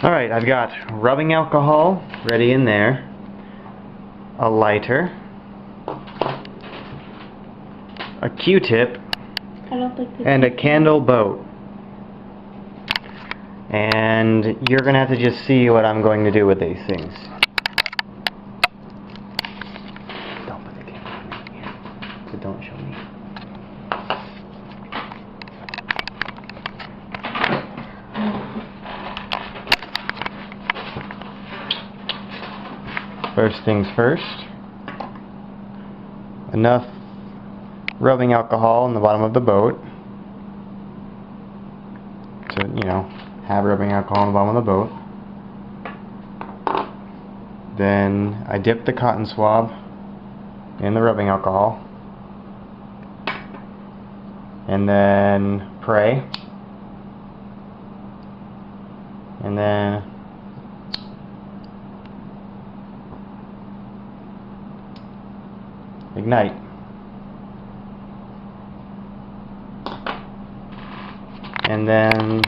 Alright, I've got rubbing alcohol ready in there, a lighter, a Q-tip, and a candle boat. And you're going to have to just see what I'm going to do with these things. Don't put the camera in here, so don't show me. First things first, enough rubbing alcohol in the bottom of the boat to, have rubbing alcohol in the bottom of the boat. Then I dip the cotton swab in the rubbing alcohol and then pray, and then ignite. And then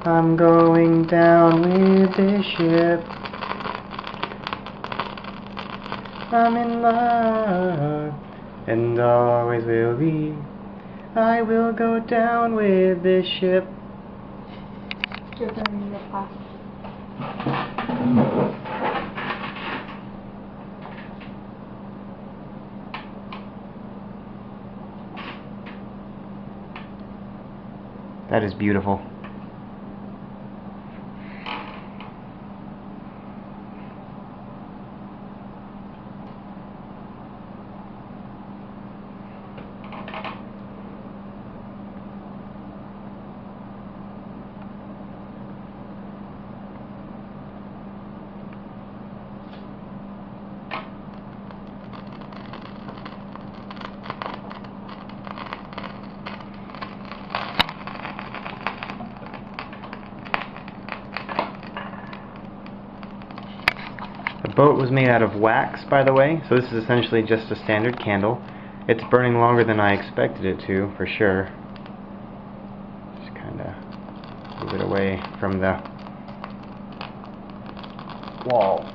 I'm going down with this ship. I'm in love and always will be. I will go down with this ship. You're going to need a pass. That is beautiful. The boat was made out of wax, by the way, so this is essentially just a standard candle. It's burning longer than I expected it to, for sure. Just kind of move it away from the wall.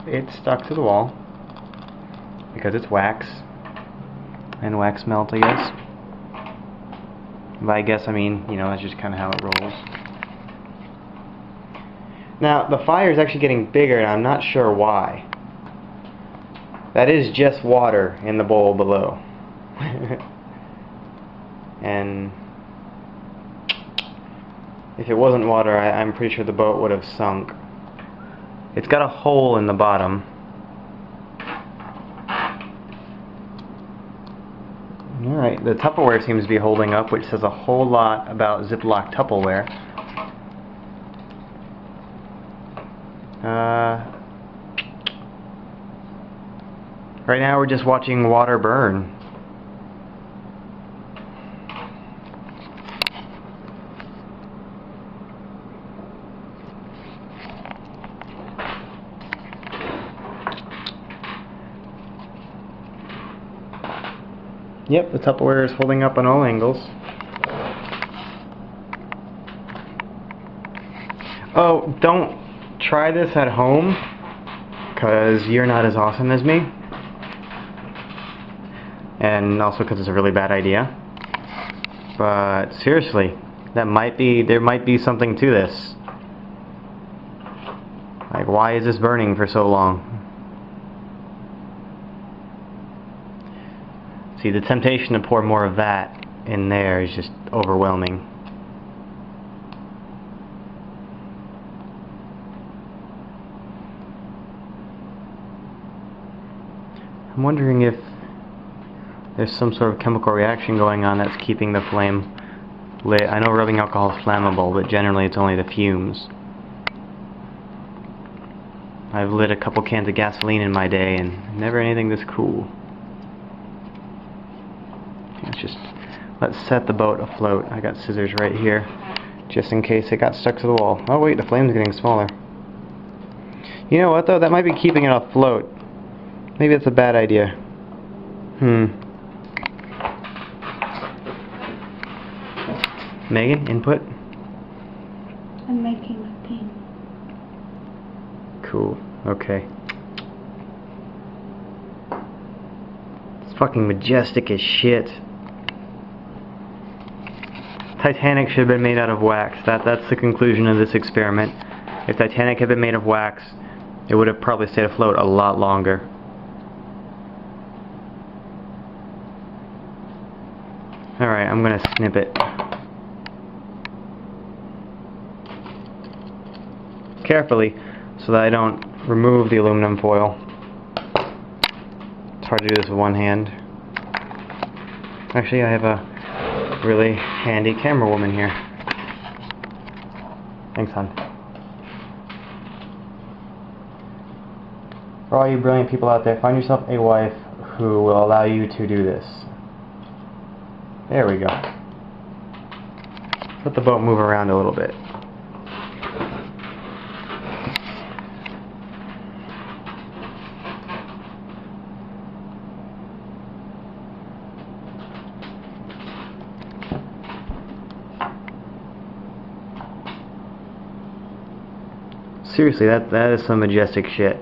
It's stuck to the wall because it's wax, and wax melt, I guess. By I guess I mean, that's just kind of how it rolls. Now, the fire is actually getting bigger, and I'm not sure why. That is just water in the bowl below. And if it wasn't water, I'm pretty sure the boat would have sunk. It's got a hole in the bottom. Alright, the Tupperware seems to be holding up, which says a whole lot about Ziploc Tupperware. Right now we're just watching water burn. Yep, the Tupperware is holding up on all angles. Oh, don't try this at home, because you're not as awesome as me. And also because it's a really bad idea. But seriously, there might be something to this. Like, why is this burning for so long? See, the temptation to pour more of that in there is just overwhelming. I'm wondering if there's some sort of chemical reaction going on that's keeping the flame lit. I know rubbing alcohol is flammable, but generally it's only the fumes. I've lit a couple cans of gasoline in my day and never anything this cool. Let's set the boat afloat. I got scissors right here just in case it got stuck to the wall. Oh wait, the flame's getting smaller. You know what though? That might be keeping it afloat. Maybe it's a bad idea. Megan, input? I'm making a pin. Cool. Okay. It's fucking majestic as shit. Titanic should have been made out of wax. That's the conclusion of this experiment. If Titanic had been made of wax, it would have probably stayed afloat a lot longer. Alright, I'm gonna snip it. Carefully, so that I don't remove the aluminum foil. It's hard to do this with one hand. Actually, I have a really handy camera woman here. Thanks, hon. For all you brilliant people out there, find yourself a wife who will allow you to do this. There we go. Let the boat move around a little bit. Seriously, that is some majestic shit.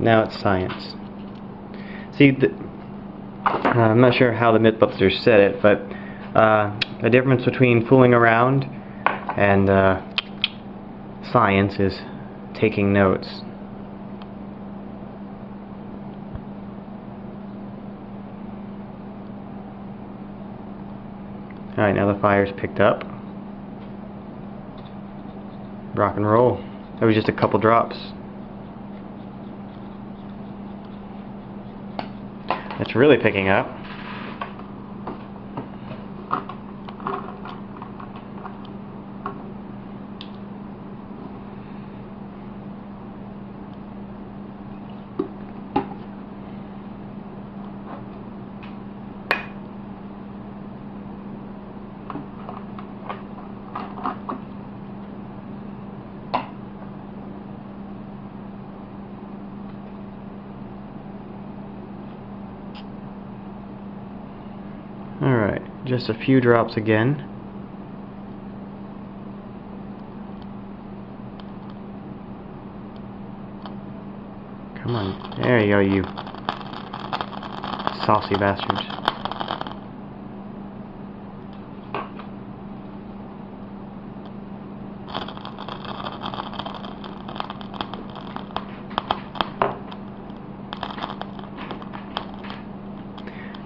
Now it's science. See, I'm not sure how the Mythbusters said it, but the difference between fooling around and science is taking notes. Alright, now the fire's picked up. Rock and roll. That was just a couple drops. It's really picking up. Alright, just a few drops again. Come on, there you go, you saucy bastards.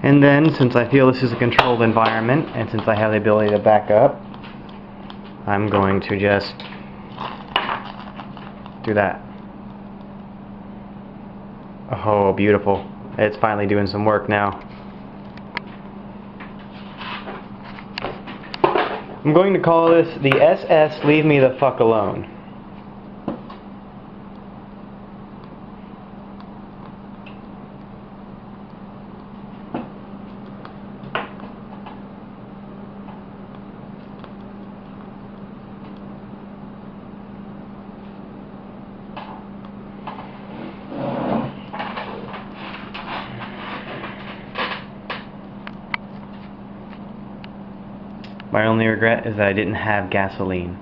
And then, since I feel this is a controlled environment, and since I have the ability to back up, I'm going to just do that. Oh, beautiful. It's finally doing some work now. I'm going to call this the SS Leave Me the Fuck Alone. My only regret is that I didn't have gasoline.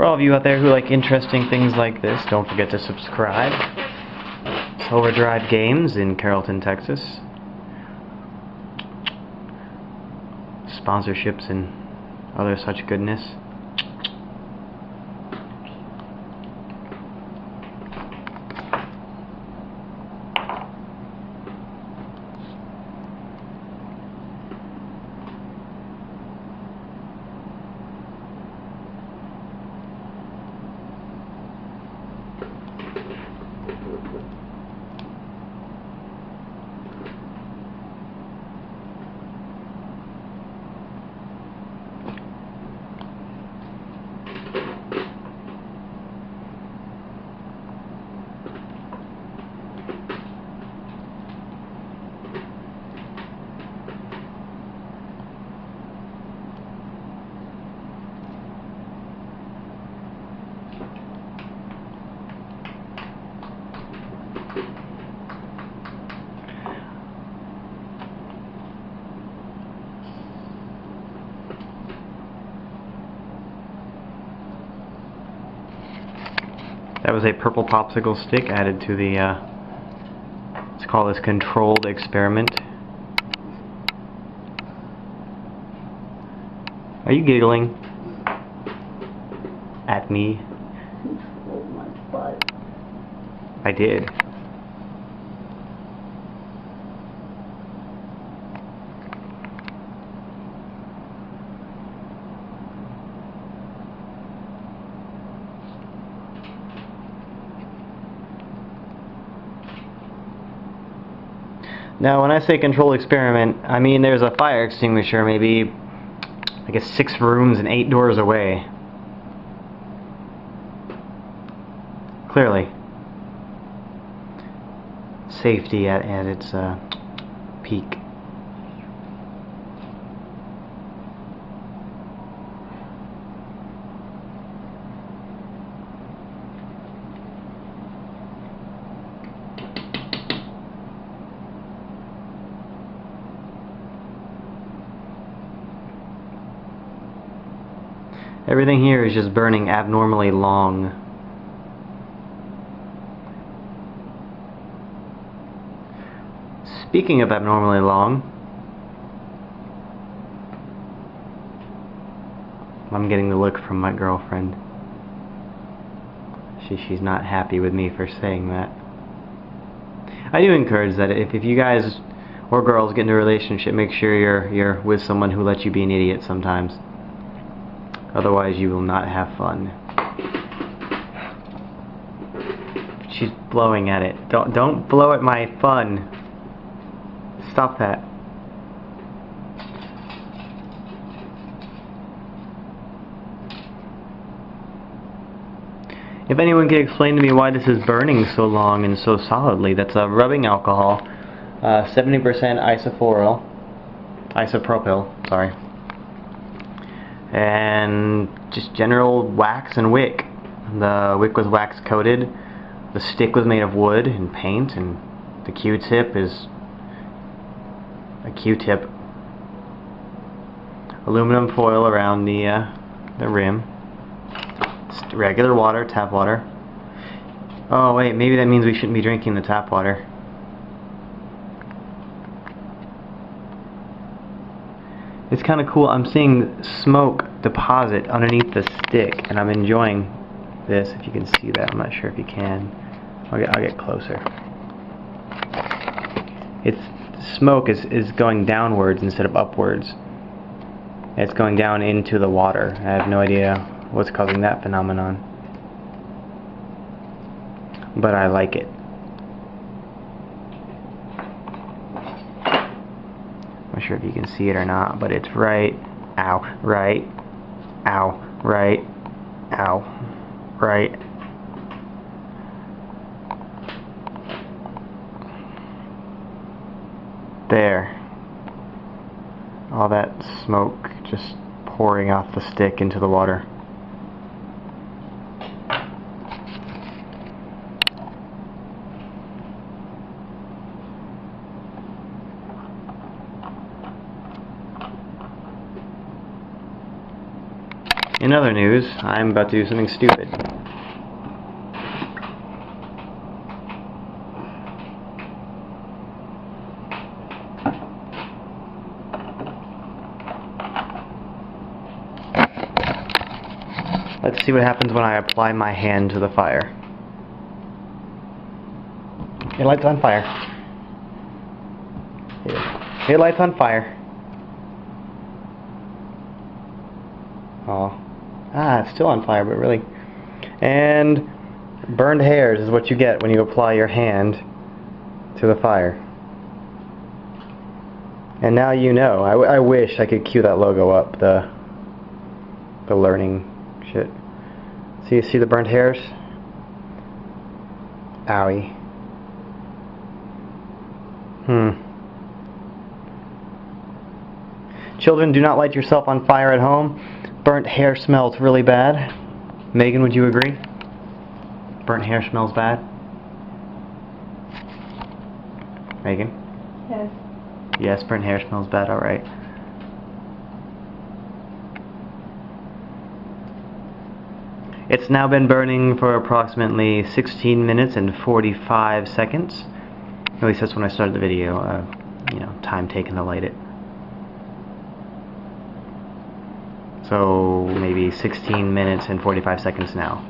For all of you out there who like interesting things like this, don't forget to subscribe. It's Overdrive Games in Carrollton, Texas. Sponsorships and other such goodness. That was a purple popsicle stick added to the, let's call this controlled experiment. Are you giggling at me? Oh my butt. I did. Now, when I say controlled experiment, I mean there's a fire extinguisher maybe, I guess 6 rooms and 8 doors away. Clearly. Safety at its peak. Everything here is just burning abnormally long. Speaking of abnormally long, I'm getting the look from my girlfriend. She's not happy with me for saying that. I do encourage that if you guys or girls get into a relationship, make sure you're with someone who lets you be an idiot sometimes. Otherwise, you will not have fun. She's blowing at it. Don't blow at my fun. Stop that. If anyone could explain to me why this is burning so long and so solidly, that's rubbing alcohol, 70% isopropyl, sorry. And just general wax and wick. The wick was wax coated, the stick was made of wood and paint, and the Q-tip is a Q-tip. Aluminum foil around the rim. Just regular water, tap water. Oh wait, maybe that means we shouldn't be drinking the tap water. It's kind of cool. I'm seeing smoke deposit underneath the stick, and I'm enjoying this. If you can see that, I'm not sure if you can. I'll get closer. It's smoke is going downwards instead of upwards. It's going down into the water. I have no idea what's causing that phenomenon, but I like it. I'm not sure if you can see it or not, but it's right, ow, right, ow, right, ow, right. There. All that smoke just pouring off the stick into the water. In other news, I'm about to do something stupid. Let's see what happens when I apply my hand to the fire. Your light's on fire. Your light's on fire. Oh. Ah, it's still on fire, but really. And burned hairs is what you get when you apply your hand to the fire. And now you know. I wish I could cue that logo up, the learning shit. So you see the burnt hairs? Owie. Children, do not light yourself on fire at home. Burnt hair smells really bad. Megan, would you agree? Burnt hair smells bad? Megan? Yes. Yes, burnt hair smells bad, alright. It's now been burning for approximately 16 minutes and 45 seconds. At least that's when I started the video. You know, time taken to light it. So maybe 16 minutes and 45 seconds now.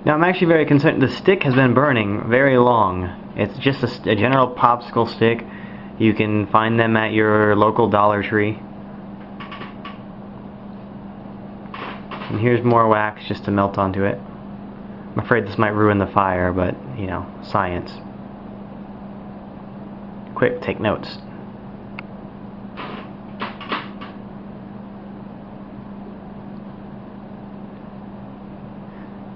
Now I'm actually very concerned. The stick has been burning very long. It's just a general popsicle stick. You can find them at your local Dollar Tree. And here's more wax just to melt onto it. I'm afraid this might ruin the fire, but, you know, science. Quick, take notes.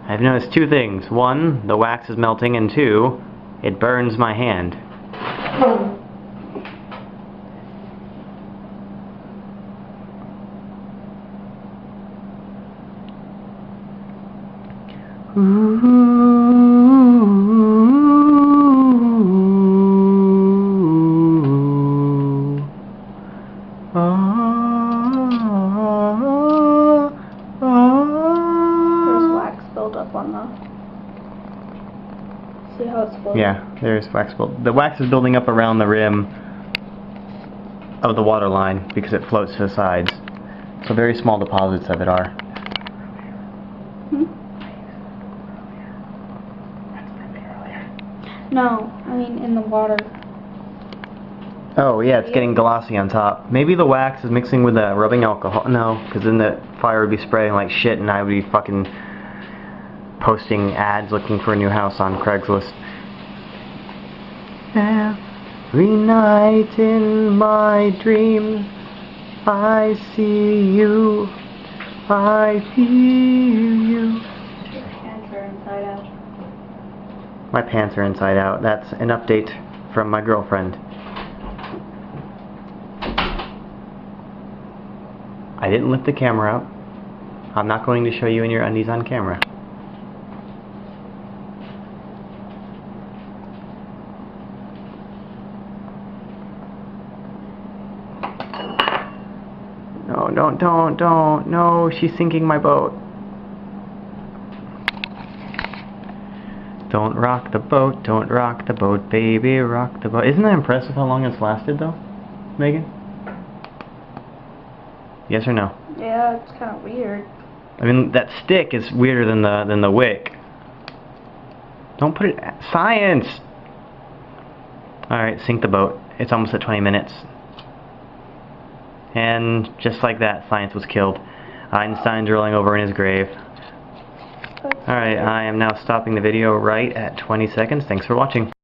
I've noticed two things. One, the wax is melting, and two, it burns my hand. There's wax buildup on the... See how it's floating? Yeah, there's wax build. The wax is building up around the rim of the water line because it floats to the sides. So very small deposits of it are. No, I mean in the water. Oh yeah, it's getting glossy on top. Maybe the wax is mixing with the rubbing alcohol. No, because then the fire would be spraying like shit and I would be fucking posting ads looking for a new house on Craigslist. Every night in my dreams I see you, I feel you. Your hands are inside out. My pants are inside out. That's an update from my girlfriend. I didn't lift the camera up. I'm not going to show you in your undies on camera. No, don't. No, she's sinking my boat. Don't rock the boat, baby, rock the boat. Isn't that impressive how long it's lasted, though, Megan? Yes or no? Yeah, it's kind of weird. I mean, that stick is weirder than the wick. Don't put it... Science! Alright, sink the boat. It's almost at 20 minutes. And just like that, science was killed. Einstein's rolling over in his grave. Alright, I am now stopping the video right at 20 seconds. Thanks for watching.